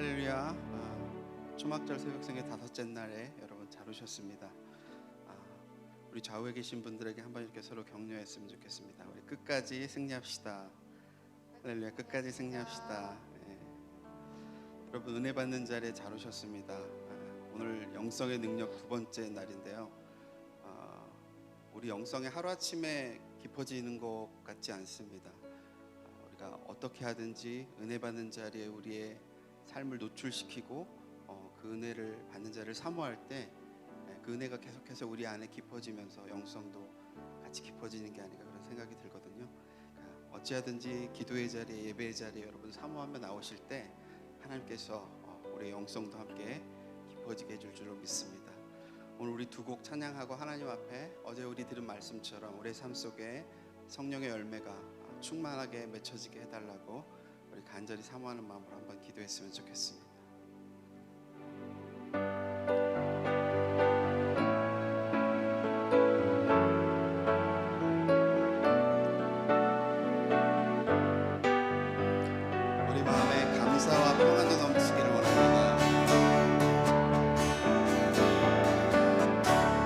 할렐루야. 초막절 새벽성의 다섯째 날에 여러분 잘 오셨습니다. 우리 좌우에 계신 분들에게 한번 이렇게 서로 격려했으면 좋겠습니다. 우리 끝까지 승리합시다. 할렐루야. 끝까지 승리합시다. 여러분 은혜 받는 자리에 잘 오셨습니다. 오늘 영성의 능력 두 번째 날인데요. 우리 영성이 하루아침에 깊어지는 것 같지 않습니다. 우리가 어떻게 하든지 은혜 받는 자리에 우리의 삶을 노출시키고 그 은혜를 받는 자를 사모할 때 그 은혜가 계속해서 우리 안에 깊어지면서 영성도 같이 깊어지는 게 아닌가 그런 생각이 들거든요. 어찌하든지 기도의 자리에 예배의 자리에 여러분 사모하며 나오실 때 하나님께서 우리의 영성도 함께 깊어지게 해줄 줄로 믿습니다. 오늘 우리 두 곡 찬양하고 하나님 앞에 어제 우리 들은 말씀처럼 우리의 삶 속에 성령의 열매가 충만하게 맺혀지게 해달라고 우리 간절히 사모하는 마음으로 한번 기도했으면 좋겠습니다. 우리 마음에 감사와 평안이 넘치기를 원합니다.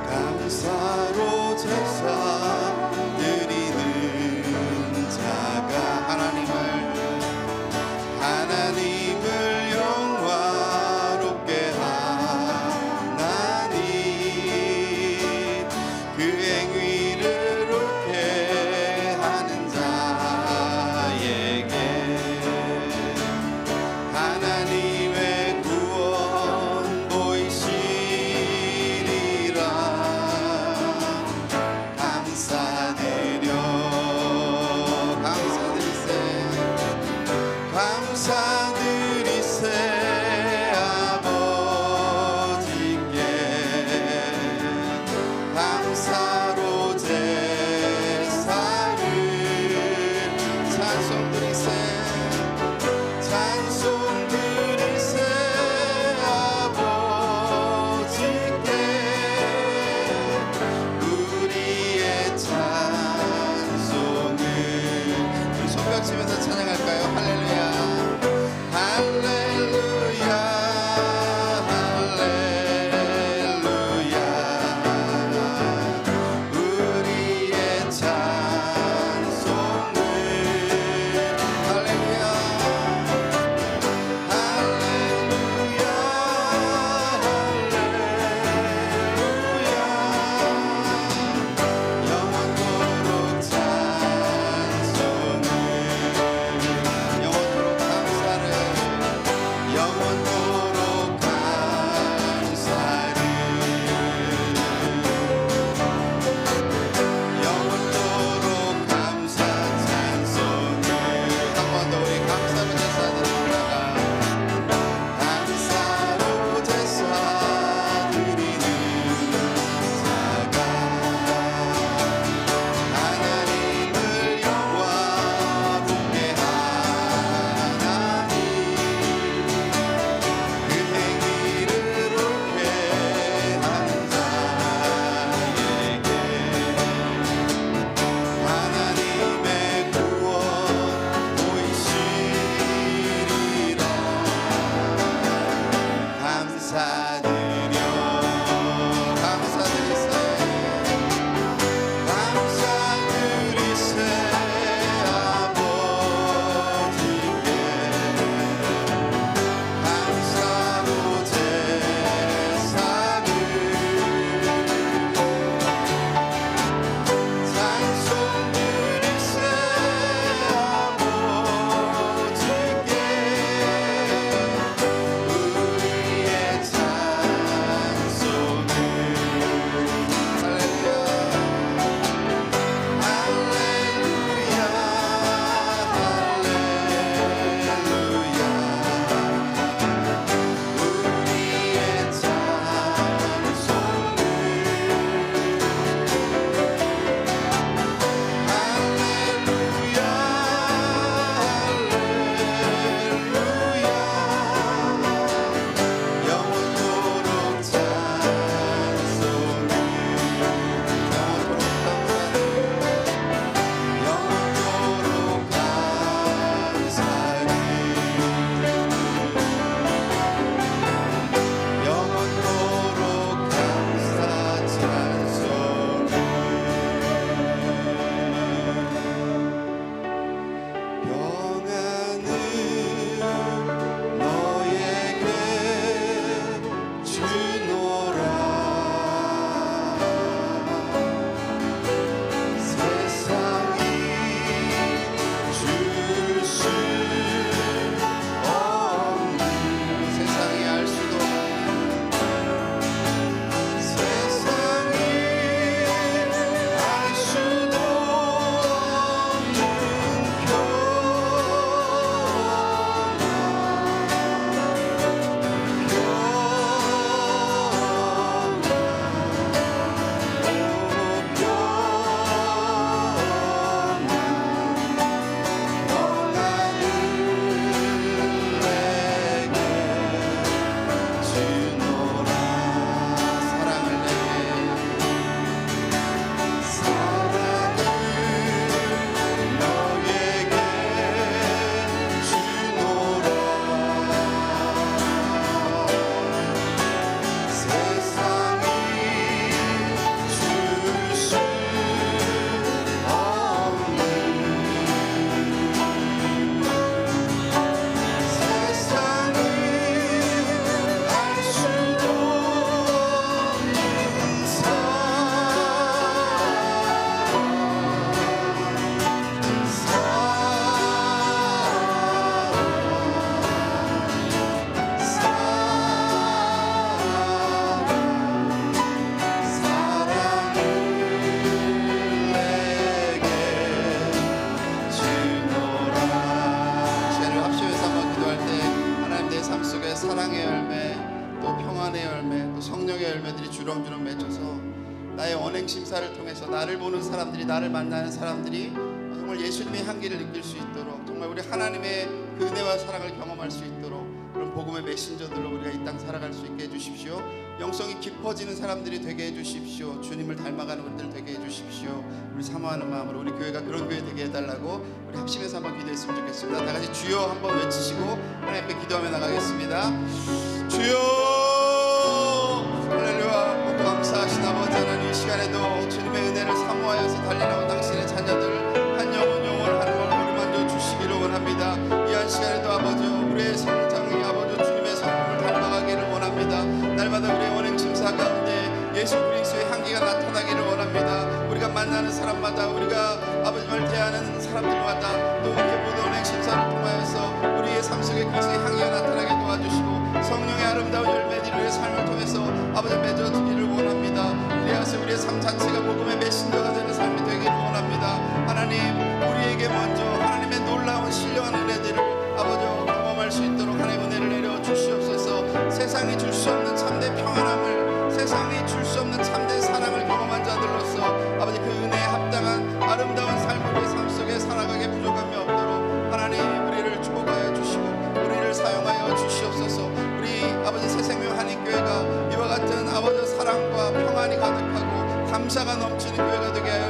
감사로 제사 드리는 자가 하나님을 영화롭게 하나니 그 행위를 옳게 하는 자에게 하나님의 구원 보이시리라. 감사드려 감사드리세 아버지께 감사로 제사를 찬송 드리세 아버지께 우리의 찬송을 우리 손뼉치면서 찬양할까요? 할렐루야. 할렐루야 할렐루야 우리의 찬송을 할렐루야 언행 심사를 통해서 나를 보는 사람들이, 나를 만나는 사람들이 정말 예수님의 향기를 느낄 수 있도록, 정말 우리 하나님의 그 은혜와 사랑을 경험할 수 있도록 그런 복음의 메신저들로 우리가 이 땅 살아갈 수 있게 해주십시오. 영성이 깊어지는 사람들이 되게 해주십시오. 주님을 닮아가는 분들 되게 해주십시오. 우리 사모하는 마음으로 우리 교회가 그런 교회 되게 해달라고 우리 합심해서 한번 기도했으면 좋겠습니다. 다 같이 주여 한번 외치시고 하나님 앞에 기도하며 나가겠습니다. 주여, 할렐루야. 복고 감사하신 아버지 하나님, 이 시간에도 주님의 은혜를 사모하여서 달려나온 당신의 자녀들 한 영혼 하는 걸 우리만 주시기를 원합니다. 이 한 시간에도 아버지 우리의 성장이 아버지 주님의 성품을 닮아가기를 원합니다. 날마다 우리의 원행 심사 가운데 예수 그리스도의 향기가 나타나기를 원합니다. 우리가 만나는 사람마다, 우리가 아버지를 대하는 사람들마다, 또 우리의 모든 원행 심사를 통하여서 우리의 삶 속에 그리스도의 향기가 나타나게 도와주시고 성령의 아름다운 열매들을 우리의 삶을 통해서 아버지 맺어주기를 원합니다. 그리하여 우리의 삶 자체가 복음의 메신저가 되는 삶이 되기를 원합니다. 하나님, 우리에게 먼저 하나님의 놀라운 신령한 은혜들을 아버지 경험할 수 있도록 하나님의 은혜를 내려 주시옵소서. 세상이 줄 수 없는 참된 평안함을, 세상이 줄 수 없는 참된 사랑을 경험한 자들로서 아버지 그 은혜에 합당한 아름다운 삶을 우리의 삶 속에 살아가게 부족함이 없도록 하나님 우리를 축복하여 주시고 우리를 사용하여 주시옵소서. 우리 아버지 새생명 한인교회가 이와 같은 아버지 사랑과 평안이 가득하고 감사가 넘치는 교회가 되게 하여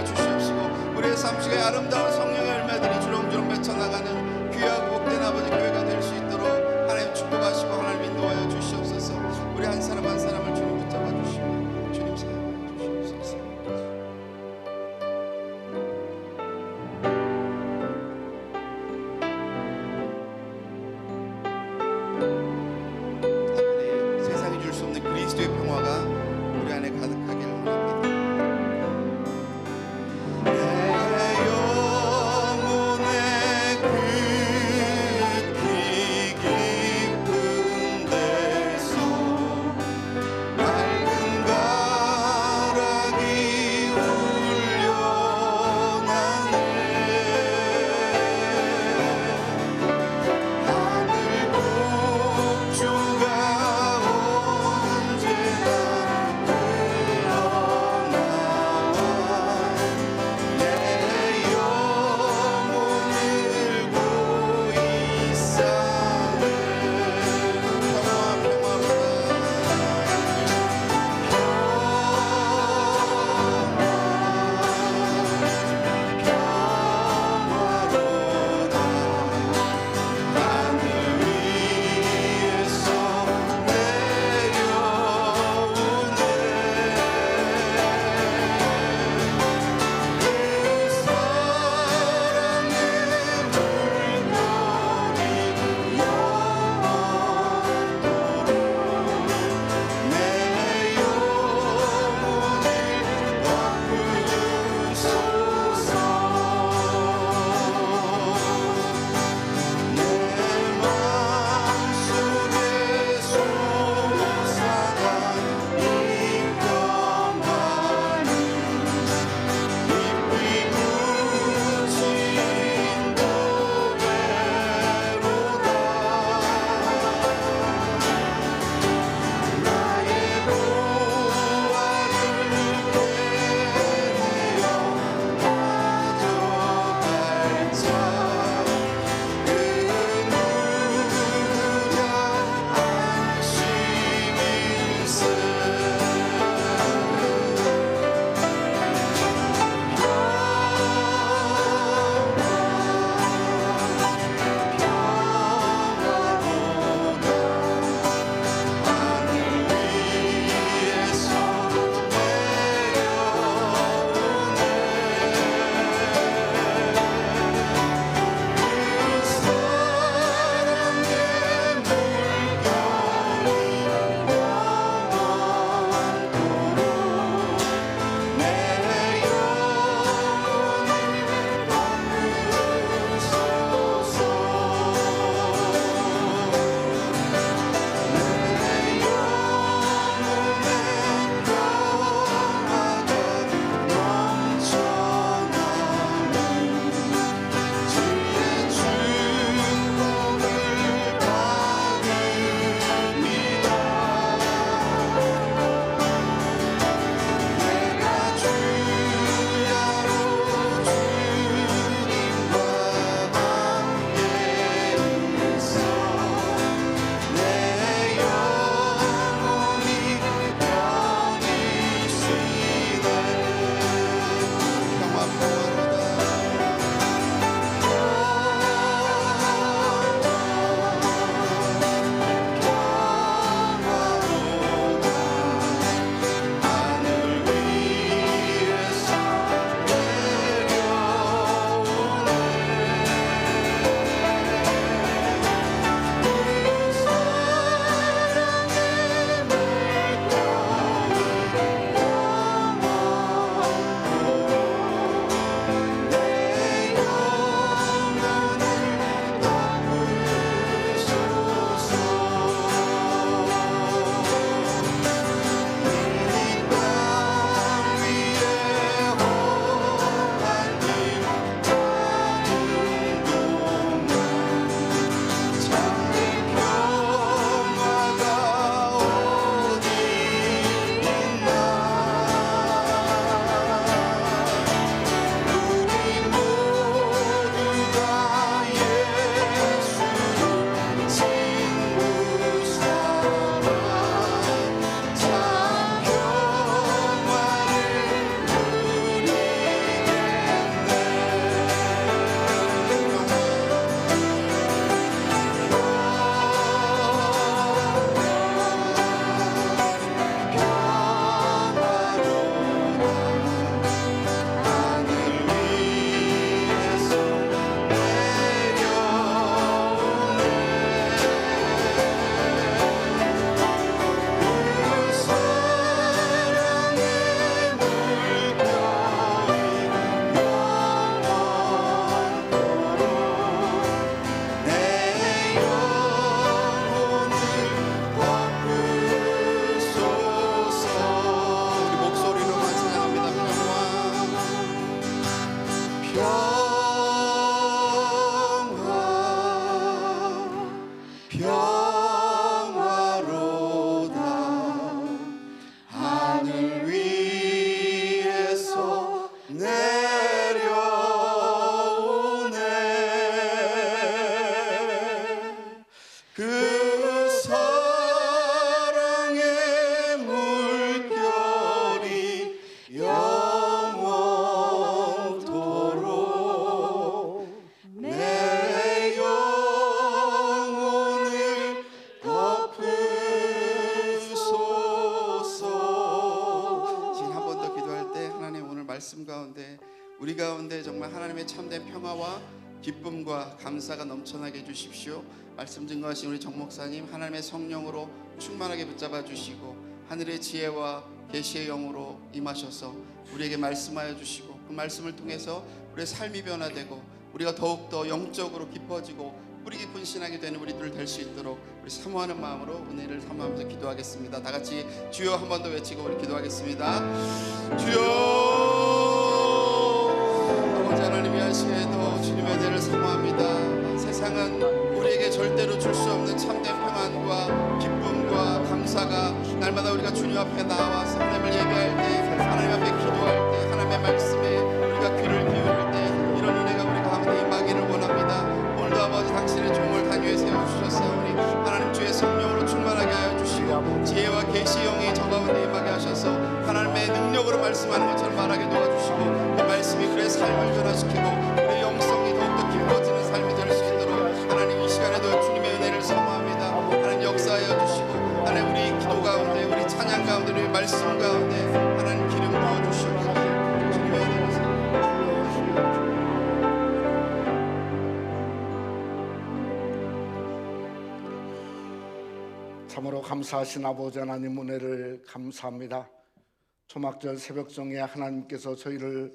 우리 가운데 정말 하나님의 참된 평화와 기쁨과 감사가 넘쳐나게 해주십시오. 말씀 증거하신 우리 정 목사님 하나님의 성령으로 충만하게 붙잡아 주시고 하늘의 지혜와 계시의 영으로 임하셔서 우리에게 말씀하여 주시고 그 말씀을 통해서 우리의 삶이 변화되고 우리가 더욱더 영적으로 깊어지고 뿌리 깊은 신앙이 되는 우리들 될 수 있도록 우리 사모하는 마음으로 은혜를 사모하면서 기도하겠습니다. 다 같이 주여 한 번 더 외치고 우리 기도하겠습니다. 주여. 아버지 하나님, 이 시간에도 주님의 은혜를 사모합니다. 세상은 우리에게 절대로 줄 수 없는 참된 평안과 기쁨과 감사가 날마다 우리가 주님 앞에 나와서 하나님을 예배할 때, 하나님 앞에 기도할 때, 하나님의 말씀에 우리가 귀를 기울일 때 이런 은혜가 우리 가운데 임하기를 원합니다. 오늘도 아버지 당신의 종을 단위에 세워주셨사오니 하나님 주의 성령으로 충만하게 하여 주시고 지혜와 계시의 영이 저 가운데 임하게 하셔서 하나님의 능력으로 말씀하는 것처럼 말하게 도와주시고 그 말씀이 그의 삶을 변화시키고 그의 영성이 더욱더 깊어지는 삶이 될 수 있도록 하나님 이 시간에도 주님의 은혜를 사모합니다. 하나님 역사하여 주시고 하나님 우리 기도 가운데 우리 찬양 가운데 우리 말씀 가운데 하나님 기름 부어주시고 주님의 은혜를 사모합니다. 참으로 감사하신 아버지 하나님 은혜를 감사합니다. 초막절 새벽정에 하나님께서 저희를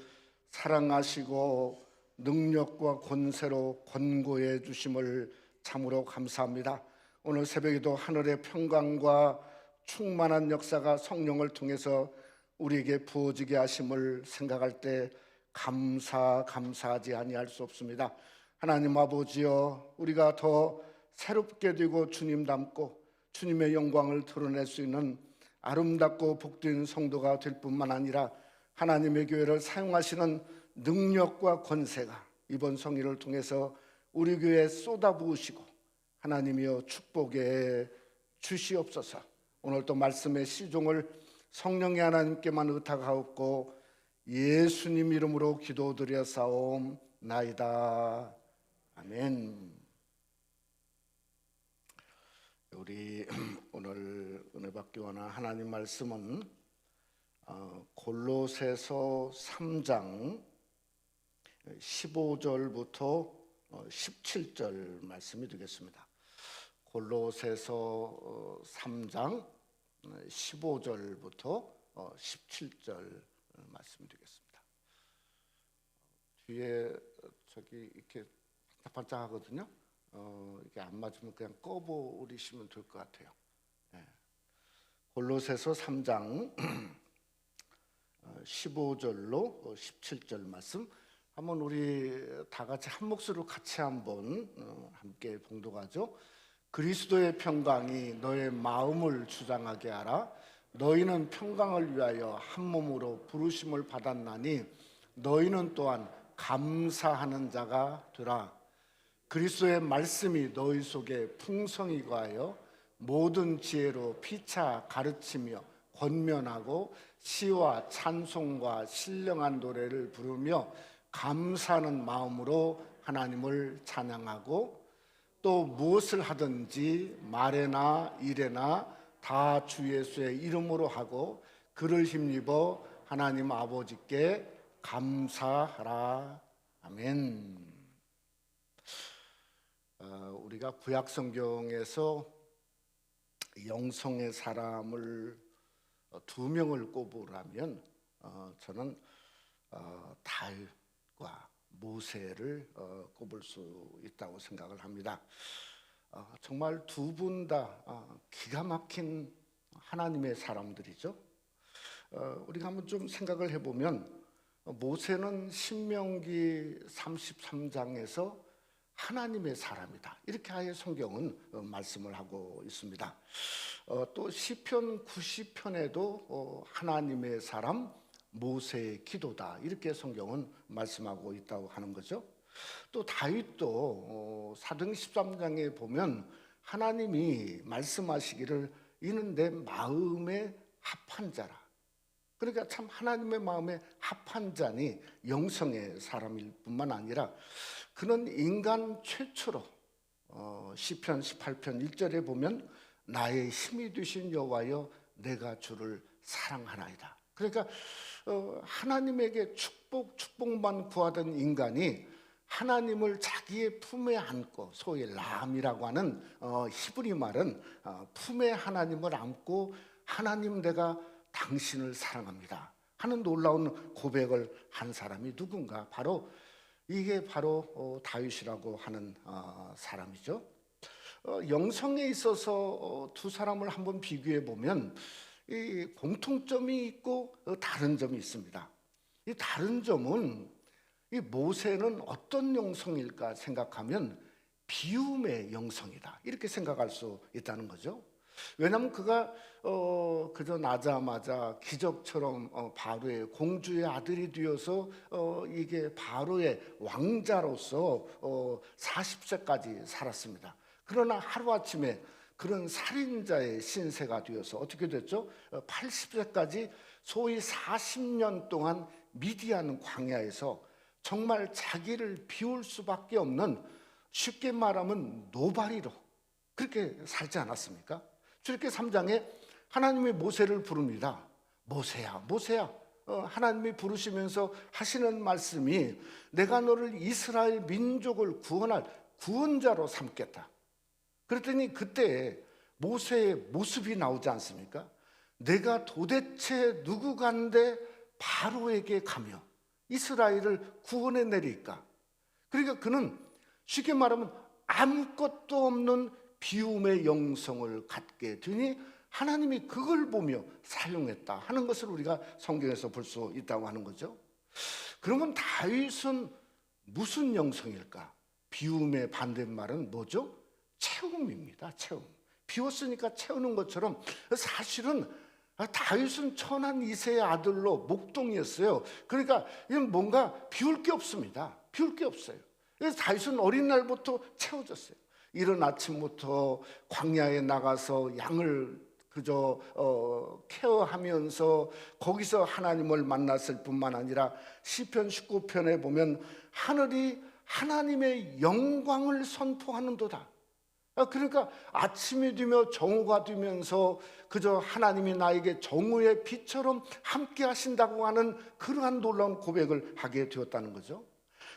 사랑하시고 능력과 권세로 권고해 주심을 참으로 감사합니다. 오늘 새벽에도 하늘의 평강과 충만한 역사가 성령을 통해서 우리에게 부어지게 하심을 생각할 때 감사하지 아니할 수 없습니다. 하나님 아버지여, 우리가 더 새롭게 되고 주님 닮고 주님의 영광을 드러낼 수 있는 아름답고 복된 성도가 될 뿐만 아니라 하나님의 교회를 사용하시는 능력과 권세가 이번 성일을 통해서 우리 교회에 쏟아부으시고 하나님이여 축복해 주시옵소서. 오늘도 말씀의 시종을 성령의 하나님께만 의탁하옵고 예수님 이름으로 기도드렸사옵나이다. 아멘. 우리 오늘 은혜 받기 원하는 하나님 말씀은 골로새서 3장 15절부터 17절 말씀이 되겠습니다. 골로새서 3장 15절부터 17절 말씀이 되겠습니다. 뒤에 저기 이렇게 반짝반짝 하거든요. 이게 안 맞으면 그냥 꺼버리시면 될 것 같아요. 골로새서 3장 15절로 17절 말씀 한번 우리 다 같이 한 목소리로 같이 한번 함께 봉독하죠. 그리스도의 평강이 너의 마음을 주장하게 하라. 너희는 평강을 위하여 한 몸으로 부르심을 받았나니 너희는 또한 감사하는 자가 되라. 그리스도의 말씀이 너희 속에 풍성히 거하여 모든 지혜로 피차 가르치며 권면하고 시와 찬송과 신령한 노래를 부르며 감사하는 마음으로 하나님을 찬양하고 또 무엇을 하든지 말에나 일에나 다 주 예수의 이름으로 하고 그를 힘입어 하나님 아버지께 감사하라. 아멘. 우리가 구약 성경에서 영성의 사람을 두 명을 꼽으라면 저는 다윗과 모세를 꼽을 수 있다고 생각을 합니다. 정말 두 분 다 기가 막힌 하나님의 사람들이죠. 우리가 한번 좀 생각을 해보면 모세는 신명기 33장에서 하나님의 사람이다, 이렇게 아예 성경은 말씀을 하고 있습니다. 또 시편 90편에도 하나님의 사람 모세의 기도다, 이렇게 성경은 말씀하고 있다고 하는 거죠. 또 다윗도 사도행 13장에 보면 하나님이 말씀하시기를 이는 내 마음에 합한 자라. 그러니까 참 하나님의 마음에 합한 자니 영성의 사람일 뿐만 아니라 그는 인간 최초로 시편 18편 1절에 보면 나의 힘이 되신 여호와여 내가 주를 사랑하나이다. 그러니까 하나님에게 축복만 구하던 인간이 하나님을 자기의 품에 안고, 소위 람이라고 하는 히브리 말은 품에 하나님을 안고 하나님 내가 당신을 사랑합니다 하는 놀라운 고백을 한 사람이 누군가? 이게 바로 다윗이라고 하는 사람이죠. 영성에 있어서 두 사람을 한번 비교해 보면 이 공통점이 있고 다른 점이 있습니다. 이 다른 점은 이 모세는 어떤 영성일까 생각하면 비움의 영성이다 이렇게 생각할 수 있다는 거죠. 왜냐하면 그가 그저 나자마자 기적처럼 바로의 공주의 아들이 되어서 이게 바로의 왕자로서 40세까지 살았습니다. 그러나 하루아침에 그런 살인자의 신세가 되어서 어떻게 됐죠? 80세까지 소위 40년 동안 미디안 광야에서 정말 자기를 비울 수밖에 없는, 쉽게 말하면 노바리로 그렇게 살지 않았습니까? 출애굽기 3장에 하나님이 모세를 부릅니다. 모세야, 모세야. 하나님이 부르시면서 하시는 말씀이 내가 너를 이스라엘 민족을 구원할 구원자로 삼겠다. 그랬더니 그때 모세의 모습이 나오지 않습니까? 내가 도대체 누구간데 바로에게 가며 이스라엘을 구원해 내릴까? 그러니까 그는 쉽게 말하면 아무것도 없는 비움의 영성을 갖게 되니 하나님이 그걸 보며 사용했다 하는 것을 우리가 성경에서 볼 수 있다고 하는 거죠. 그러면 다윗은 무슨 영성일까? 비움의 반대말은 뭐죠? 채움입니다. 채움. 비웠으니까 채우는 것처럼 사실은 다윗은 천한 이세의 아들로 목동이었어요. 그러니까 이건 뭔가 비울 게 없습니다. 비울 게 없어요. 그래서 다윗은 어린 날부터 채워졌어요. 이른 아침부터 광야에 나가서 양을 그저 케어하면서 거기서 하나님을 만났을 뿐만 아니라 시편 19편에 보면 하늘이 하나님의 영광을 선포하는도다. 그러니까 아침이 되며 정오가 되면서 그저 하나님이 나에게 정오의 빛처럼 함께 하신다고 하는 그러한 놀라운 고백을 하게 되었다는 거죠.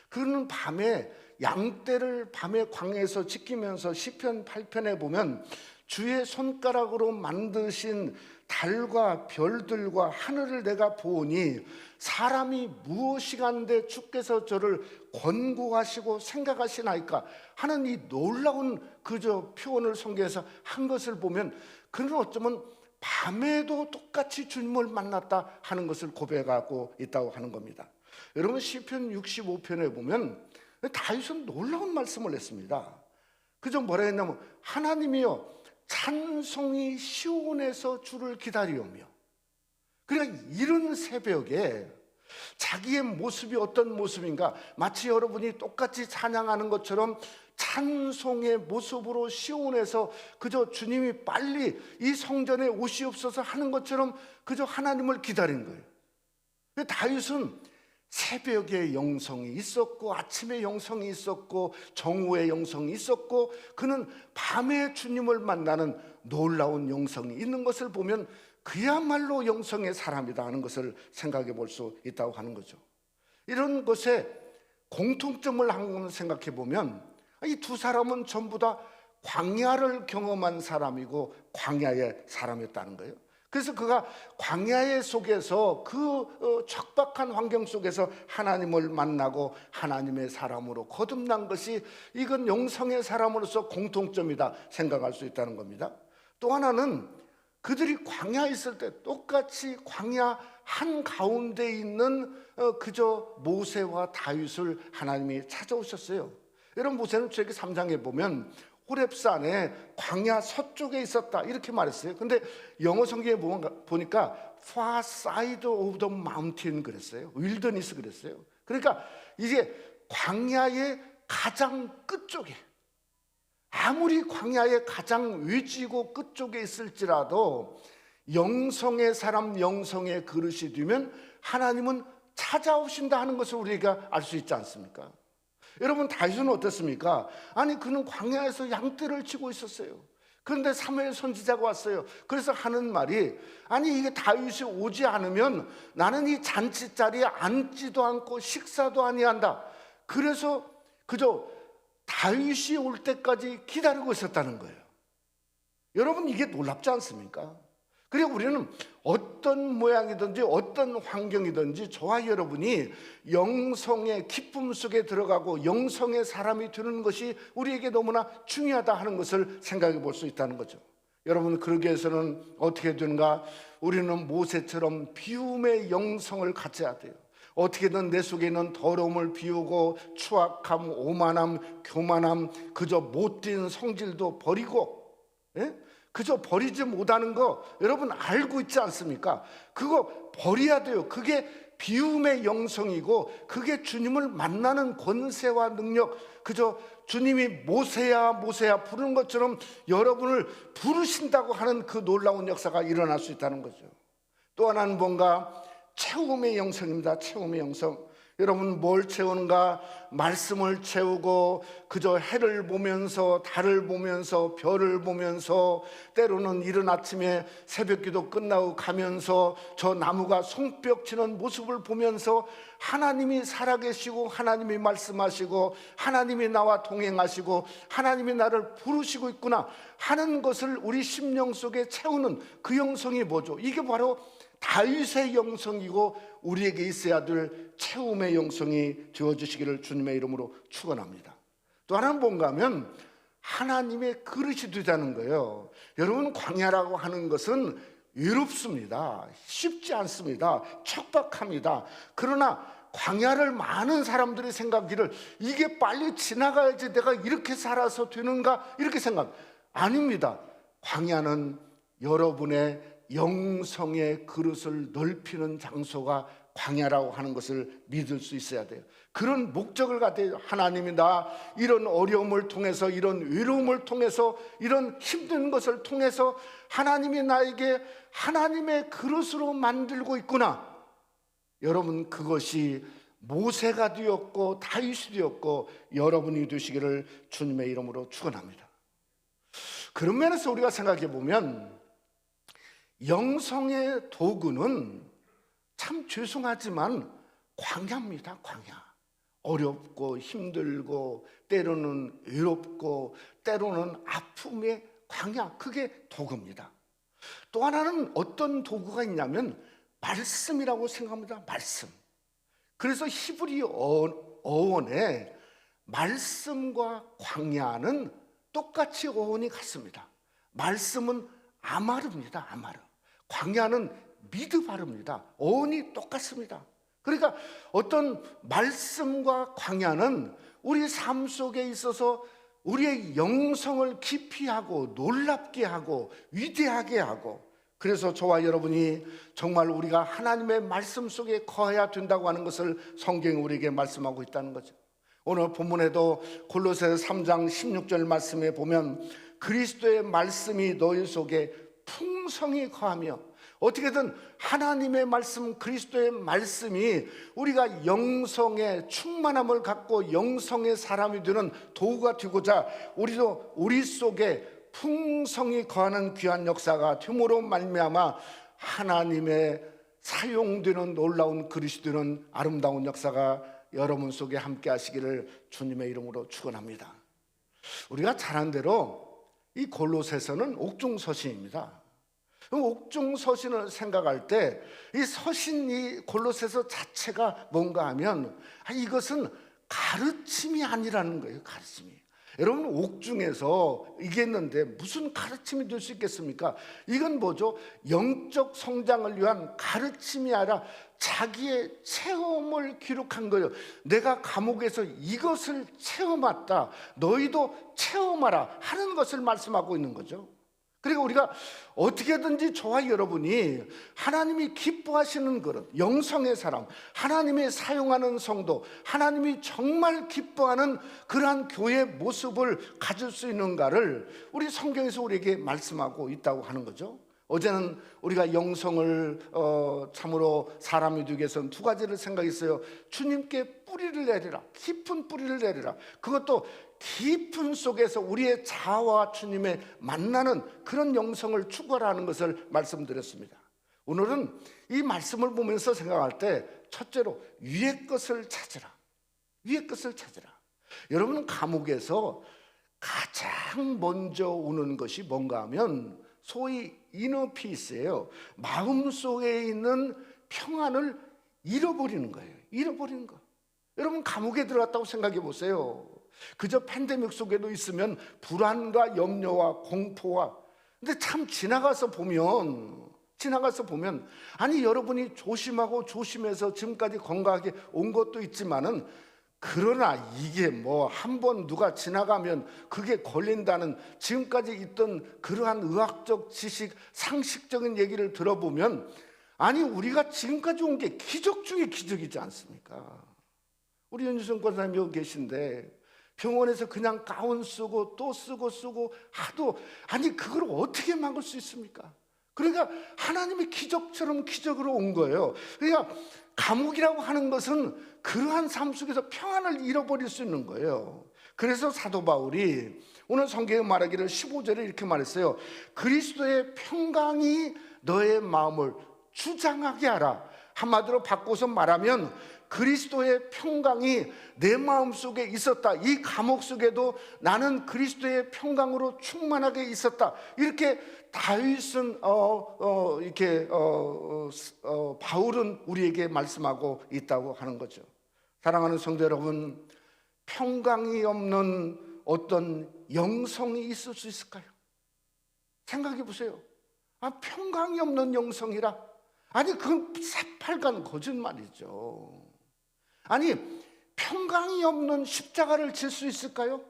그는 밤에 양떼를 밤에 광야에서 지키면서 시편 8편에 보면 주의 손가락으로 만드신 달과 별들과 하늘을 내가 보니 사람이 무엇이간데 주께서 저를 권고하시고 생각하시나이까 하는 이 놀라운 그저 표현을 성경에서 한 것을 보면 그는 어쩌면 밤에도 똑같이 주님을 만났다 하는 것을 고백하고 있다고 하는 겁니다. 여러분 시편 65편에 보면 다윗은 놀라운 말씀을 했습니다. 그저 뭐라 했냐면 하나님이여 찬송이 시온에서 주를 기다리오며, 그러니까 이른 새벽에 자기의 모습이 어떤 모습인가, 마치 여러분이 똑같이 찬양하는 것처럼 찬송의 모습으로 시온에서 그저 주님이 빨리 이 성전에 오시옵소서 하는 것처럼 그저 하나님을 기다린 거예요. 다윗은 새벽에 영성이 있었고 아침에 영성이 있었고 정오에 영성이 있었고 그는 밤에 주님을 만나는 놀라운 영성이 있는 것을 보면 그야말로 영성의 사람이다 하는 것을 생각해 볼 수 있다고 하는 거죠. 이런 것에 공통점을 한번 생각해 보면 이 두 사람은 전부 다 광야를 경험한 사람이고 광야의 사람이었다는 거예요. 그래서 그가 광야의 속에서 그 척박한 환경 속에서 하나님을 만나고 하나님의 사람으로 거듭난 것이 이건 영성의 사람으로서 공통점이다 생각할 수 있다는 겁니다. 또 하나는 그들이 광야에 있을 때 똑같이 광야 한가운데 있는 그저 모세와 다윗을 하나님이 찾아오셨어요. 여러분 모세는 출애굽기 3장에 보면 호렙산에 광야 서쪽에 있었다 이렇게 말했어요. 근데 영어 성경에 보니까 far side of the mountain 그랬어요. 윌더니스 그랬어요. 그러니까 이게 광야의 가장 끝쪽에, 아무리 광야의 가장 외지고 끝쪽에 있을지라도 영성의 사람, 영성의 그릇이 되면 하나님은 찾아오신다 하는 것을 우리가 알 수 있지 않습니까? 여러분 다윗은 어떻습니까? 아니 그는 광야에서 양떼를 치고 있었어요. 그런데 사무엘 선지자가 왔어요. 그래서 하는 말이, 아니 이게 다윗이 오지 않으면 나는 이 잔치 자리에 앉지도 않고 식사도 아니한다. 그래서 그저 다윗이 올 때까지 기다리고 있었다는 거예요. 여러분, 이게 놀랍지 않습니까? 그리고 우리는 어떤 모양이든지 어떤 환경이든지 저와 여러분이 영성의 기쁨 속에 들어가고 영성의 사람이 되는 것이 우리에게 너무나 중요하다 하는 것을 생각해 볼 수 있다는 거죠. 여러분, 그러기 위해서는 어떻게 되는가? 우리는 모세처럼 비움의 영성을 가져야 돼요. 어떻게든 내 속에 있는 더러움을 비우고 추악함, 오만함, 교만함, 그저 못된 성질도 버리고, 예? 그저 버리지 못하는 거 여러분 알고 있지 않습니까? 그거 버려야 돼요. 그게 비움의 영성이고 그게 주님을 만나는 권세와 능력, 그저 주님이 모세야 모세야 부르는 것처럼 여러분을 부르신다고 하는 그 놀라운 역사가 일어날 수 있다는 거죠. 또 하나는 뭔가 채움의 영성입니다. 채움의 영성. 여러분, 뭘 채우는가? 말씀을 채우고 그저 해를 보면서 달을 보면서 별을 보면서 때로는 이른 아침에 새벽기도 끝나고 가면서 저 나무가 송벽 치는 모습을 보면서 하나님이 살아계시고 하나님이 말씀하시고 하나님이 나와 동행하시고 하나님이 나를 부르시고 있구나 하는 것을 우리 심령 속에 채우는 그 영성이 뭐죠? 이게 바로 다윗의 영성이고 우리에게 있어야 될 채움의 영성이 되어주시기를 주님의 이름으로 축원합니다. 또 하나는 뭔가 하면 하나님의 그릇이 되자는 거예요. 여러분, 광야라고 하는 것은 외롭습니다. 쉽지 않습니다. 척박합니다. 그러나 광야를 많은 사람들이 생각하기를 이게 빨리 지나가야지 내가 이렇게 살아서 되는가 이렇게 생각. 아닙니다. 광야는 여러분의 영성의 그릇을 넓히는 장소가 광야라고 하는 것을 믿을 수 있어야 돼요. 그런 목적을 가져야 하나님이 나 이런 어려움을 통해서 이런 외로움을 통해서 이런 힘든 것을 통해서 하나님이 나에게 하나님의 그릇으로 만들고 있구나. 여러분, 그것이 모세가 되었고 다윗이 되었고 여러분이 되시기를 주님의 이름으로 축원합니다. 그런 면에서 우리가 생각해 보면 영성의 도구는 참 죄송하지만 광야입니다. 광야. 어렵고 힘들고 때로는 외롭고 때로는 아픔의 광야, 그게 도구입니다. 또 하나는 어떤 도구가 있냐면 말씀이라고 생각합니다. 말씀. 그래서 히브리 어원에 말씀과 광야는 똑같이 어원이 같습니다. 말씀은 아마르입니다. 아마르. 광야는 미드바르입니다. 어원이 똑같습니다. 그러니까 어떤 말씀과 광야는 우리 삶 속에 있어서 우리의 영성을 깊이 하고 놀랍게 하고 위대하게 하고, 그래서 저와 여러분이 정말 우리가 하나님의 말씀 속에 거해야 된다고 하는 것을 성경이 우리에게 말씀하고 있다는 거죠. 오늘 본문에도 골로새서 3장 16절 말씀에 보면 그리스도의 말씀이 너희 속에 풍성히 거하며, 어떻게든 하나님의 말씀, 그리스도의 말씀이 우리가 영성의 충만함을 갖고 영성의 사람이 되는 도구가 되고자 우리도 우리 속에 풍성히 거하는 귀한 역사가 됨으로 말미암아 하나님의 사용되는 놀라운 그릇이 되는 아름다운 역사가 여러분 속에 함께 하시기를 주님의 이름으로 축원합니다. 우리가 잘 아는 대로 이 골로새서는 옥중서신입니다. 옥중서신을 생각할 때 이 서신, 이 골로새서 자체가 뭔가 하면 이것은 가르침이 아니라는 거예요. 가르침이. 여러분, 옥중에서 이게 있는데 무슨 가르침이 될 수 있겠습니까? 이건 뭐죠? 영적 성장을 위한 가르침이 아니라 자기의 체험을 기록한 거예요. 내가 감옥에서 이것을 체험했다, 너희도 체험하라 하는 것을 말씀하고 있는 거죠. 그리고 우리가 어떻게든지 저와 여러분이 하나님이 기뻐하시는 그릇, 영성의 사람, 하나님이 사용하는 성도, 하나님이 정말 기뻐하는 그러한 교회의 모습을 가질 수 있는가를 우리 성경에서 우리에게 말씀하고 있다고 하는 거죠. 어제는 우리가 영성을 참으로 사람이 되기 위해서는 두 가지를 생각했어요. 주님께 뿌리를 내리라, 깊은 뿌리를 내리라. 그것도 깊은 속에서 우리의 자아와 주님의 만나는 그런 영성을 추구하라는 것을 말씀드렸습니다. 오늘은 이 말씀을 보면서 생각할 때 첫째로 위의 것을 찾으라. 위의 것을 찾으라. 여러분, 감옥에서 가장 먼저 오는 것이 뭔가 하면 소위 이너 피스예요. 마음속에 있는 평안을 잃어버리는 거예요. 잃어버리는 거. 여러분, 감옥에 들어갔다고 생각해 보세요. 그저 팬데믹 속에도 있으면 불안과 염려와 공포와, 근데 참 지나가서 보면 아니, 여러분이 조심하고 조심해서 지금까지 건강하게 온 것도 있지만은, 그러나 이게 뭐 한 번 누가 지나가면 그게 걸린다는 지금까지 있던 그러한 의학적 지식, 상식적인 얘기를 들어보면, 아니, 우리가 지금까지 온 게 기적 중에 기적이지 않습니까? 우리 윤주성 권사님 여기 계신데 병원에서 그냥 가운 쓰고 또 쓰고 하도, 아니, 그걸 어떻게 막을 수 있습니까? 그러니까 하나님의 기적처럼 기적으로 온 거예요. 그러니까 감옥이라고 하는 것은 그러한 삶 속에서 평안을 잃어버릴 수 있는 거예요. 그래서 사도 바울이 오늘 성경에 말하기를 15절에 이렇게 말했어요. 그리스도의 평강이 너의 마음을 주장하게 하라. 한마디로 바꿔서 말하면 그리스도의 평강이 내 마음속에 있었다. 이 감옥 속에도 나는 그리스도의 평강으로 충만하게 있었다. 이렇게 다윗은 바울은 우리에게 말씀하고 있다고 하는 거죠. 사랑하는 성도 여러분, 평강이 없는 어떤 영성이 있을 수 있을까요? 생각해 보세요. 평강이 없는 영성이라? 아니, 그건 새빨간 거짓말이죠. 아니, 평강이 없는 십자가를 질 수 있을까요?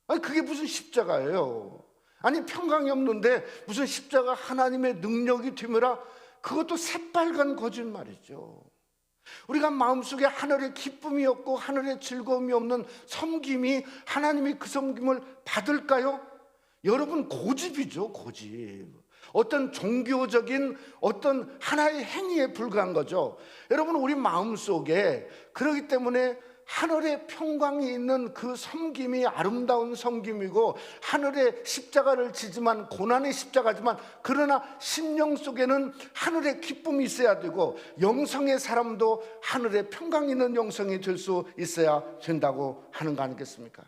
아니, 그게 무슨 십자가예요? 아니, 평강이 없는데 무슨 십자가 하나님의 능력이 되므라? 그것도 새빨간 거짓말이죠. 우리가 마음속에 하늘의 기쁨이 없고 하늘의 즐거움이 없는 섬김이 하나님이 그 섬김을 받을까요? 여러분, 고집이죠, 고집. 어떤 종교적인 어떤 하나의 행위에 불과한 거죠. 여러분, 우리 마음속에, 그렇기 때문에 하늘의 평강이 있는 그 섬김이 아름다운 섬김이고, 하늘의 십자가를 지지만 고난의 십자가지만, 그러나 심령 속에는 하늘의 기쁨이 있어야 되고, 영성의 사람도 하늘의 평강 있는 영성이 될 수 있어야 된다고 하는 거 아니겠습니까?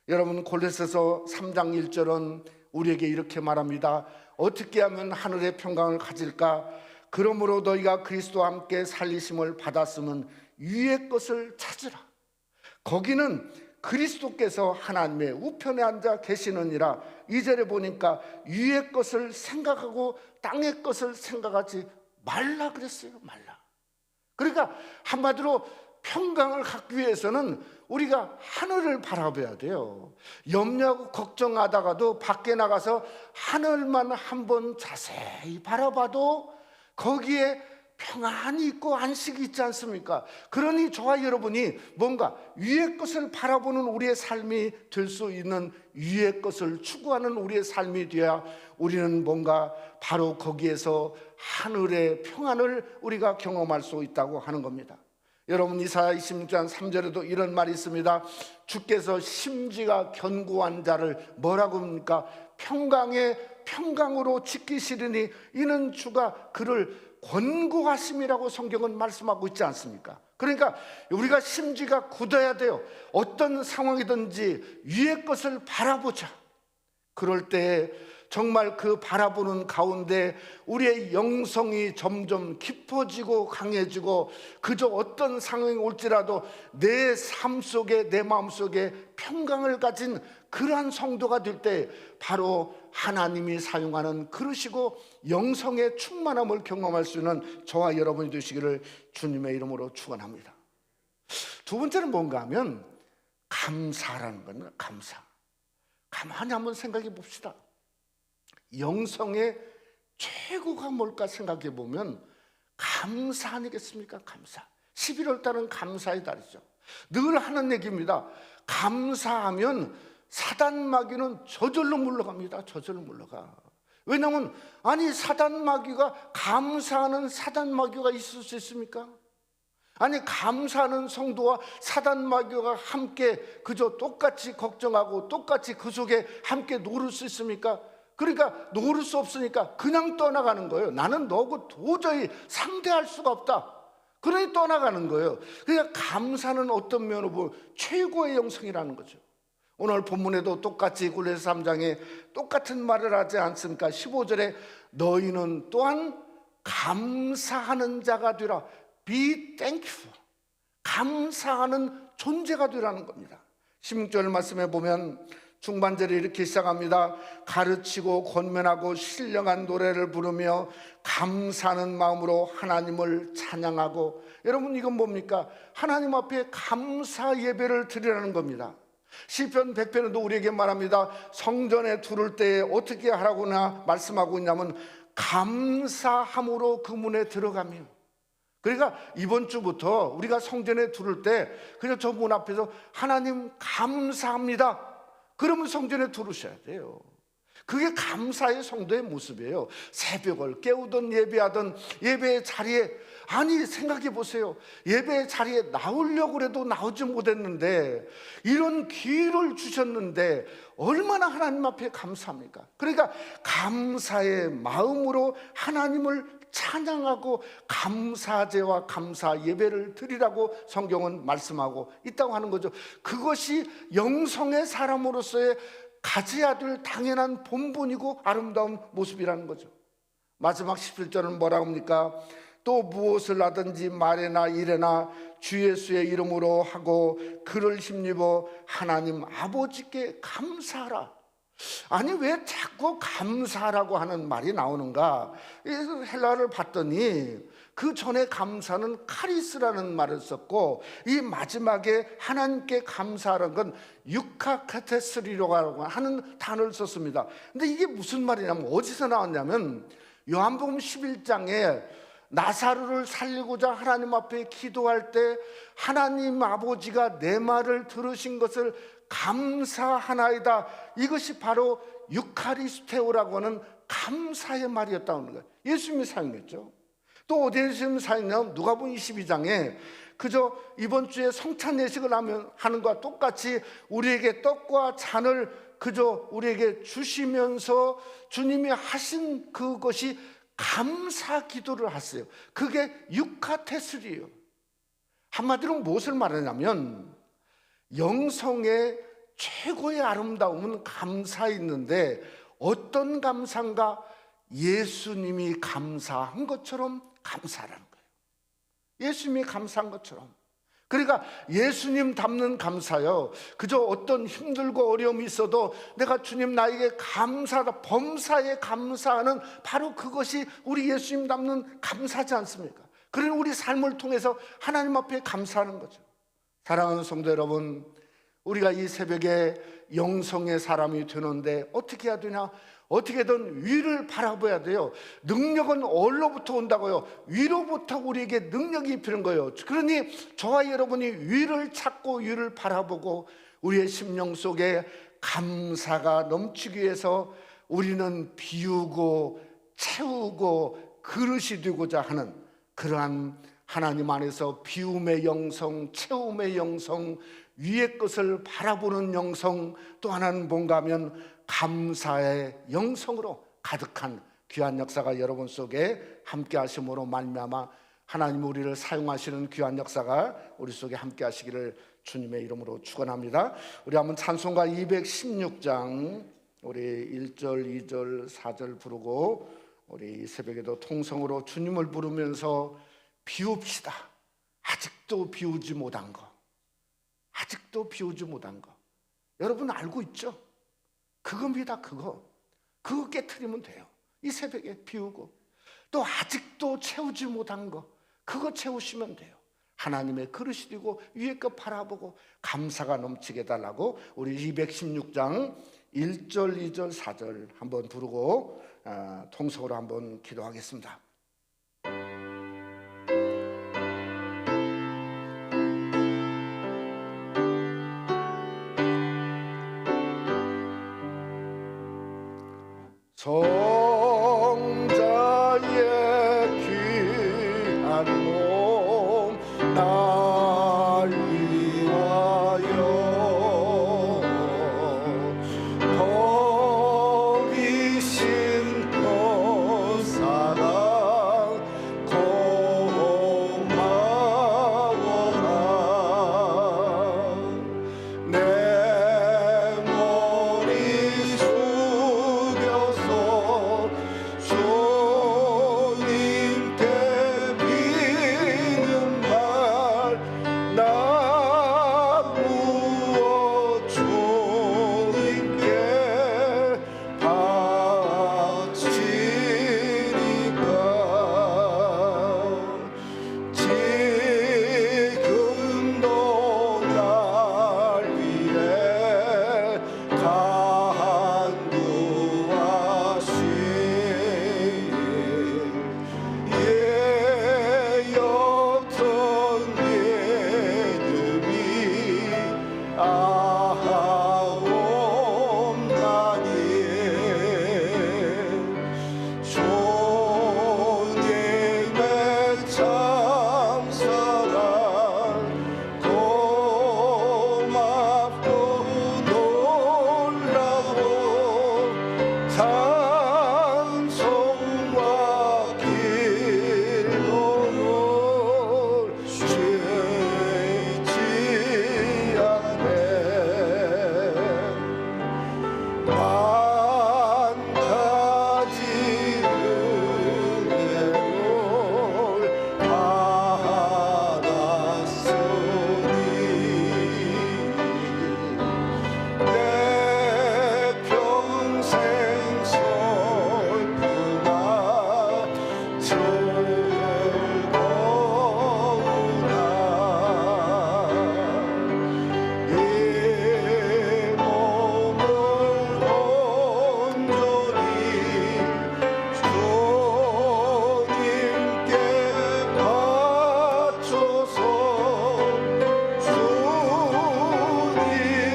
여러분, 골로새서 3장 1절은 우리에게 이렇게 말합니다. 어떻게 하면 하늘의 평강을 가질까? 그러므로 너희가 그리스도와 함께 살리심을 받았으면 위의 것을 찾으라. 거기는 그리스도께서 하나님의 우편에 앉아 계시느니라. 2절에 보니까 위의 것을 생각하고 땅의 것을 생각하지 말라 그랬어요. 말라. 그러니까 한마디로 평강을 갖기 위해서는 우리가 하늘을 바라봐야 돼요. 염려하고 걱정하다가도 밖에 나가서 하늘만 한번 자세히 바라봐도 거기에 평안이 있고 안식이 있지 않습니까? 그러니 저와 여러분이 뭔가 위의 것을 바라보는 우리의 삶이 될 수 있는, 위의 것을 추구하는 우리의 삶이 되어야 우리는 뭔가 바로 거기에서 하늘의 평안을 우리가 경험할 수 있다고 하는 겁니다. 여러분, 이사야 26장 3절에도 이런 말이 있습니다. 주께서 심지가 견고한 자를 뭐라고 합니까? 평강으로 지키시리니 이는 주가 그를 권고하심이라고 성경은 말씀하고 있지 않습니까? 그러니까 우리가 심지가 굳어야 돼요. 어떤 상황이든지 위의 것을 바라보자. 그럴 때 정말 그 바라보는 가운데 우리의 영성이 점점 깊어지고 강해지고, 그저 어떤 상황이 올지라도 내 삶 속에, 내 마음 속에 평강을 가진 그러한 성도가 될 때 바로 하나님이 사용하는 그러시고 영성의 충만함을 경험할 수 있는 저와 여러분이 되시기를 주님의 이름으로 축원합니다. 두 번째는 뭔가 하면 감사라는 겁니다. 감사. 가만히 한번 생각해 봅시다. 영성의 최고가 뭘까 생각해 보면 감사 아니겠습니까? 감사. 11월 달은 감사의 달이죠. 늘 하는 얘기입니다. 감사하면 사단 마귀는 저절로 물러갑니다. 저절로 물러가. 왜냐하면 아니 사단 마귀가 감사하는 사단 마귀가 있을 수 있습니까? 아니 감사하는 성도와 사단 마귀가 함께 그저 똑같이 걱정하고 똑같이 그 속에 함께 노를 수 있습니까? 그러니까 노를 수 없으니까 그냥 떠나가는 거예요. 나는 너하고 도저히 상대할 수가 없다. 그러니 떠나가는 거예요. 그러니까 감사는 어떤 면으로 보면 최고의 영성이라는 거죠. 오늘 본문에도 똑같이 골로새 3장에 똑같은 말을 하지 않습니까? 15절에 너희는 또한 감사하는 자가 되라. Be thankful. 감사하는 존재가 되라는 겁니다. 16절 말씀에 보면 중반절에 이렇게 시작합니다. 가르치고 권면하고 신령한 노래를 부르며 감사하는 마음으로 하나님을 찬양하고. 여러분 이건 뭡니까? 하나님 앞에 감사 예배를 드리라는 겁니다. 시편 100편에도 우리에게 말합니다. 성전에 두를 때에 어떻게 하라고나 말씀하고 있냐면 감사함으로 그 문에 들어가며. 그러니까 이번 주부터 우리가 성전에 두를 때 그냥 저 문 앞에서 하나님 감사합니다. 그러면 성전에 두르셔야 돼요. 그게 감사의 성도의 모습이에요. 새벽을 깨우든 예배하든 예배의 자리에, 아니 생각해 보세요. 예배의 자리에 나오려고 해도 나오지 못했는데 이런 기회를 주셨는데 얼마나 하나님 앞에 감사합니까? 그러니까 감사의 마음으로 하나님을 찬양하고 감사제와 감사 예배를 드리라고 성경은 말씀하고 있다고 하는 거죠. 그것이 영성의 사람으로서의 가져야 될 당연한 본분이고 아름다운 모습이라는 거죠. 마지막 17절은 뭐라고 합니까? 또 무엇을 하든지 말에나 일에나 주 예수의 이름으로 하고 그를 힘입어 하나님 아버지께 감사하라. 아니 왜 자꾸 감사라고 하는 말이 나오는가? 헬라어를 봤더니 그 전에 감사는 카리스라는 말을 썼고 이 마지막에 하나님께 감사하는 건 유카카테스리라고 하는 단어를 썼습니다. 근데 이게 무슨 말이냐면 어디서 나왔냐면 요한복음 11장에 나사로를 살리고자 하나님 앞에 기도할 때 하나님 아버지가 내 말을 들으신 것을 감사하나이다. 이것이 바로 유카리스테오라고 하는 감사의 말이었다는 거예요. 예수님이 사용했죠. 또 어디에 예수님이 사용했냐면 누가복음 22장에 그저 이번 주에 성찬 예식을 하는 것과 똑같이 우리에게 떡과 잔을 그저 우리에게 주시면서 주님이 하신 그것이 감사 기도를 하세요. 그게 유카테스리예요. 한마디로 무엇을 말하냐면 영성의 최고의 아름다움은 감사에 있는데 어떤 감사인가? 예수님이 감사한 것처럼 감사라는 거예요. 예수님이 감사한 것처럼. 그러니까 예수님 닮는 감사요. 그저 어떤 힘들고 어려움이 있어도 내가 주님 나에게 감사하다, 범사에 감사하는 바로 그것이 우리 예수님 닮는 감사지 않습니까? 그런 우리 삶을 통해서 하나님 앞에 감사하는 거죠. 사랑하는 성도 여러분, 우리가 이 새벽에 영성의 사람이 되는데 어떻게 해야 되냐? 어떻게든 위를 바라봐야 돼요. 능력은 어디로부터 온다고요? 위로부터 우리에게 능력이 필요한 거예요. 그러니 저와 여러분이 위를 찾고 위를 바라보고 우리의 심령 속에 감사가 넘치기 위해서 우리는 비우고 채우고 그릇이 되고자 하는 그러한 하나님 안에서 비움의 영성, 채움의 영성, 위의 것을 바라보는 영성, 또 하나는 뭔가 하면 감사의 영성으로 가득한 귀한 역사가 여러분 속에 함께 하심으로 말미암아 하나님 우리를 사용하시는 귀한 역사가 우리 속에 함께 하시기를 주님의 이름으로 축원합니다. 우리 한번 찬송가 216장 우리 1절, 2절, 4절 부르고 우리 새벽에도 통성으로 주님을 부르면서 비웁시다. 아직도 비우지 못한 거, 아직도 비우지 못한 거 여러분 알고 있죠? 그겁니다. 그거 깨트리면 돼요. 이 새벽에 비우고 또 아직도 채우지 못한 거 그거 채우시면 돼요. 하나님의 그릇이 되고 위에 거 바라보고 감사가 넘치게 해달라고 우리 216장 1절, 2절, 4절 한번 부르고 통성으로 한번 기도하겠습니다. 소 한 가지 은혜를 받았으니 내 평생 슬프나 즐거우나 이 몸을 온전히 주님께 바쳐서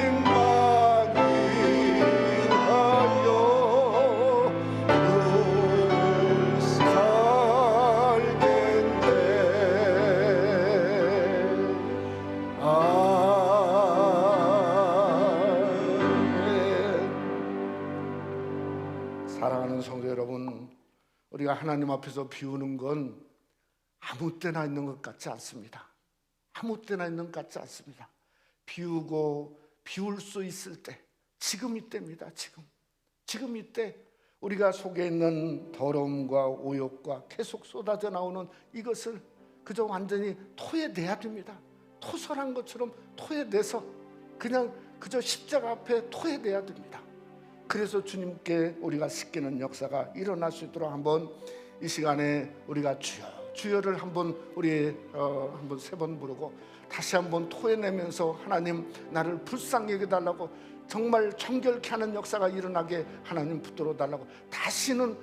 주님만이 하여 늘 살겠네. 사랑하는 성도 여러분, 우리가 하나님 앞에서 비우는 건 아무 때나 있는 것 같지 않습니다. 아무 때나 있는 것 같지 않습니다. 비우고 비울 수 있을 때, 지금 이때입니다. 지금 이때 우리가 속에 있는 더러움과 오욕과 계속 쏟아져 나오는 이것을 그저 완전히 토해내야 됩니다. 토설한 것처럼 토해내서 그저 십자가 앞에 토해내야 됩니다. 그래서 주님께 우리가 씻기는 역사가 일어날 수 있도록 한번 이 시간에 우리가 주여를 한번 한번 3번 부르고 다시 한번 토해내면서 하나님 나를 불쌍히 여겨달라고, 정말 정결케 하는 역사가 일어나게 하나님 붙들어 달라고, 다시는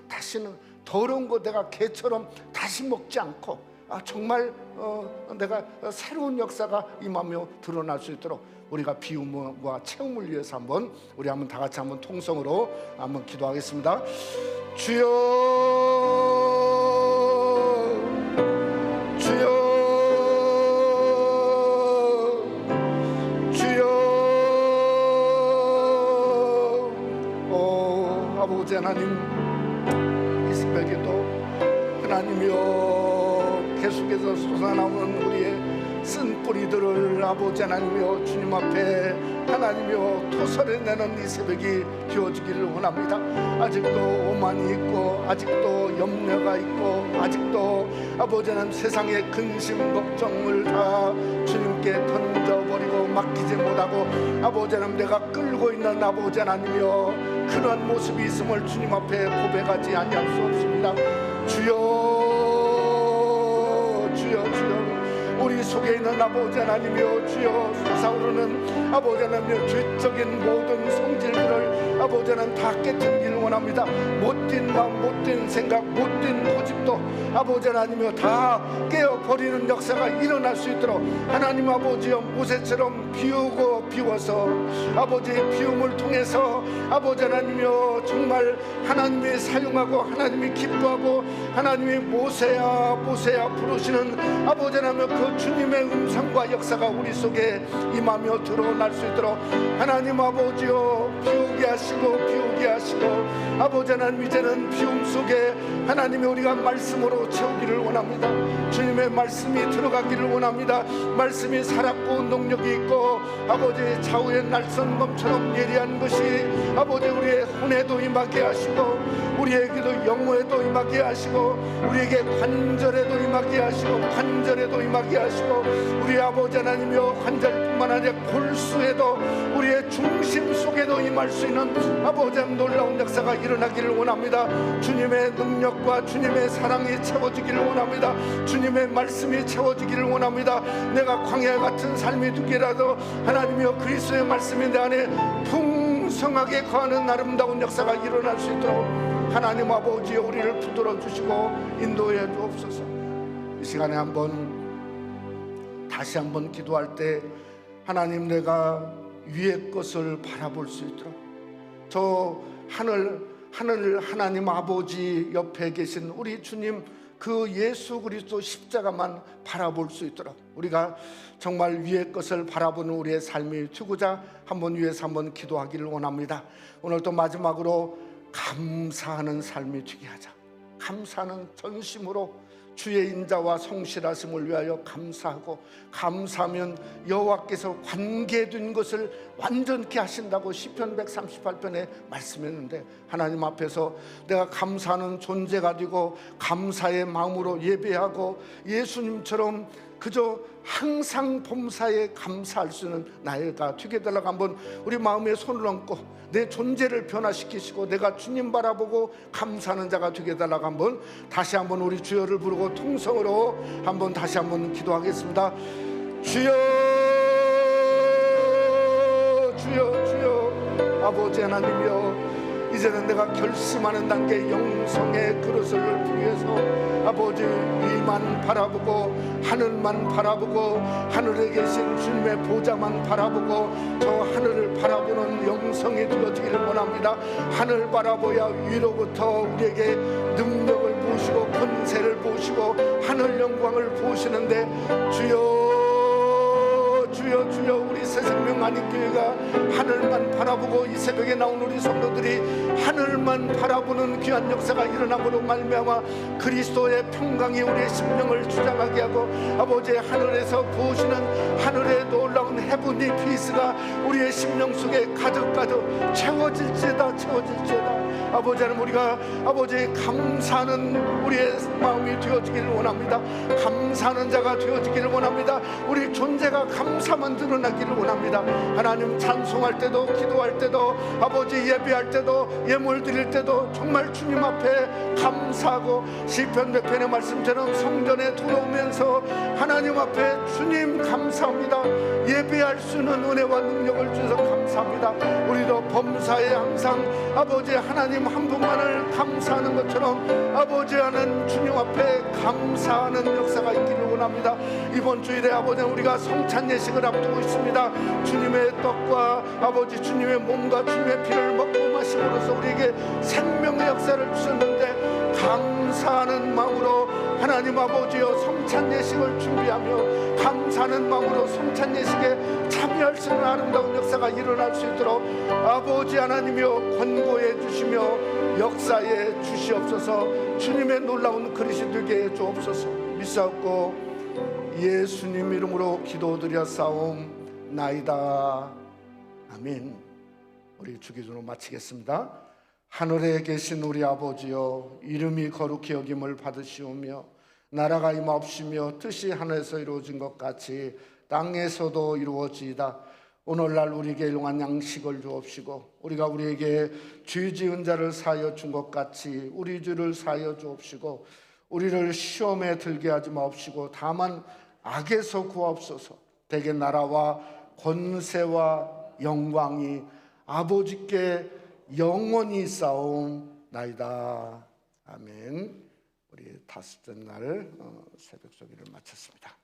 더러운 거 내가 개처럼 다시 먹지 않고 정말 내가 새로운 역사가 임하며 드러날 수 있도록 우리가 비움과 채움을 위해서 우리 한번 다 같이 한번 통성으로 한번 기도하겠습니다. 주여, 주여, 주여. 아버지 하나님, 이 새벽에도 하나님이여 계속해서 솟아나오는 우리의 쓴 뿌리들을 아버지 하나님이여 주님 앞에 하나님이여 토설해내는 이 새벽이 되어주기를 원합니다. 아직도 오만이 있고 아직도 염려가 있고 아직도 아버지 하나님 세상의 근심 걱정을 다 주님께 던져버리고 맡기지 못하고 아버지 하나님 내가 끌고 있는 아버지 하나님이여 그런 모습이 있음을 주님 앞에 고백하지 아니할 수 없습니다. 주여, 주여, 주여. 우리 속에 있는 아버지 하나님이여 주여 솟아오르는 아버지 하나님이여 죄적인 모든 성질들을 아버지 하나님 다 깨뜨리기를 원합니다. 못된 마음, 못된 생각, 못된 고집도 아버지 하나님이여 다 깨어버리는 역사가 일어날 수 있도록 하나님 아버지여 모세처럼 비우고 비워서 아버지의 비움을 통해서 아버지 하나님이여 정말 하나님이 사용하고 하나님이 기뻐하고 하나님이 모세야 모세야 부르시는 아버지 하나님이여 그 주님의 음성과 역사가 우리 속에 임하며 드러날 수 있도록 하나님 아버지여 비우게 하시고 아버지 하나님 이제는 비움 속에 하나님이 우리가 말씀으로 채우기를 원합니다. 주님의 말씀이 들어가기를 원합니다. 말씀이 살았고 능력이 있고 아버지 좌우의 날선검처럼 예리한 것이 아버지 우리의 혼에도 임하게 하시고 우리에게도 영혼에도 임하게 하시고 우리에게 관절에도 임하게 하시고 관절에도 임하게 하시고 우리 아버지 하나님이여 관절뿐만 아니라 골수에도 우리의 중심 속에도 임할 수 있는 아버지 하나님 놀라운 역사가 일어나기를 원합니다. 주님의 능력과 주님의 사랑이 채워지기를 원합니다. 주님의 말씀이 채워지기를 원합니다. 내가 광야 같은 삶이 되기라도 하나님이여 그리스도의 말씀이 내 안에 풍성하게 거하는 아름다운 역사가 일어날 수 있도록 하나님 아버지여 우리를 붙들어 주시고 인도해 주옵소서. 이 시간에 다시 한번 기도할 때 하나님 내가 위의 것을 바라볼 수 있도록 저 하늘 하나님 아버지 옆에 계신 우리 주님 그 예수 그리스도 십자가만 바라볼 수 있도록 우리가 정말 위의 것을 바라보는 우리의 삶이 되고자 위에서 한번 기도하기를 원합니다. 오늘 또 마지막으로 감사하는 삶이 되게 하자. 감사하는 전심으로 주의 인자와 성실하심을 위하여 감사하고, 감사하면 여호와께서 관계된 것을 완전케 하신다고 시편 138편에 말씀했는데, 하나님 앞에서 내가 감사하는 존재가 되고 감사의 마음으로 예배하고 예수님처럼 그저 항상 범사에 감사할 수 있는 나이가 되게 해달라고 한번 우리 마음에 손을 얹고 내 존재를 변화시키시고 내가 주님 바라보고 감사하는 자가 되게 해달라고 한번 다시 한번 우리 주여를 부르고 통성으로 한번 다시 한번 기도하겠습니다. 주여, 주여, 주여. 아버지 하나님이여, 이제는 내가 결심하는 단계 영성의 그릇을 위해서 아버지 위만 바라보고 하늘만 바라보고 하늘에 계신 주님의 보좌만 바라보고 저 하늘을 바라보는 영성이 되어지기를 원합니다. 하늘 바라보야 위로부터 우리에게 능력을 보시고 권세를 보시고 하늘 영광을 보시는데, 주여, 주여, 주여. 우리 새생명 안익교회가 하늘만 바라보고 이 새벽에 나온 우리 성도들이 하늘만 바라보는 귀한 역사가 일어남으로 말미암아 그리스도의 평강이 우리의 심령을 주장하게 하고 아버지 하늘에서 부으시는 하늘의 놀라운 헤븐리 피스가 우리의 심령 속에 가득가득 채워질지어다, 채워질지어다. 아버지 하나님, 우리가 아버지 감사하는 우리의 마음이 되어지기를 원합니다. 감사하는 자가 되어지기를 원합니다. 우리 존재가 감사만 드러나기를 원합니다. 하나님, 찬송할 때도 기도할 때도 아버지 예배할 때도 예물 드릴 때도 정말 주님 앞에 감사하고 시편 100편의 말씀처럼 성전에 들어오면서 하나님 앞에 주님 감사합니다. 예배할 수 있는 은혜와 능력을 주셔서 감사합니다. 우리도 범사에 항상 아버지 하나님 한 분만을 감사하는 것처럼 아버지 하는 주님 앞에 감사하는 역사가 있기를 원합니다. 이번 주일에 아버지 우리가 성찬 예식을 앞두고 있습니다. 주님의 떡과 아버지 주님의 몸과 주님의 피를 먹고 마심으로써 우리에게 생명의 역사를 주셨는데, 감사하는 마음으로 하나님 아버지여 성찬 예식을 준비하며 감사하는 마음으로 성찬 예식에 참여할 수 있는 아름다운 역사가 일어날 수 있도록 아버지 하나님이여 권고해 주시며 역사에 주시옵소서. 주님의 놀라운 그릇이 되게 해 주옵소서. 믿사옵고 예수님 이름으로 기도드렸사옵나이다. 아멘. 우리 주기도로 마치겠습니다. 하늘에 계신 우리 아버지여, 이름이 거룩히 여김을 받으시오며 나라가 임하옵시며 뜻이 하늘에서 이루어진 것 같이 땅에서도 이루어지이다. 오늘날 우리에게 일용할 양식을 주옵시고 우리가 우리에게 죄 지은 자를 사하여 준 것 같이 우리 죄를 사하여 주옵시고 우리를 시험에 들게 하지 마옵시고 다만 악에서 구하옵소서. 대개 나라와 권세와 영광이 아버지께 영원히 싸움나이다. 아멘. 우리 다섯째 날 새벽 소기를 마쳤습니다.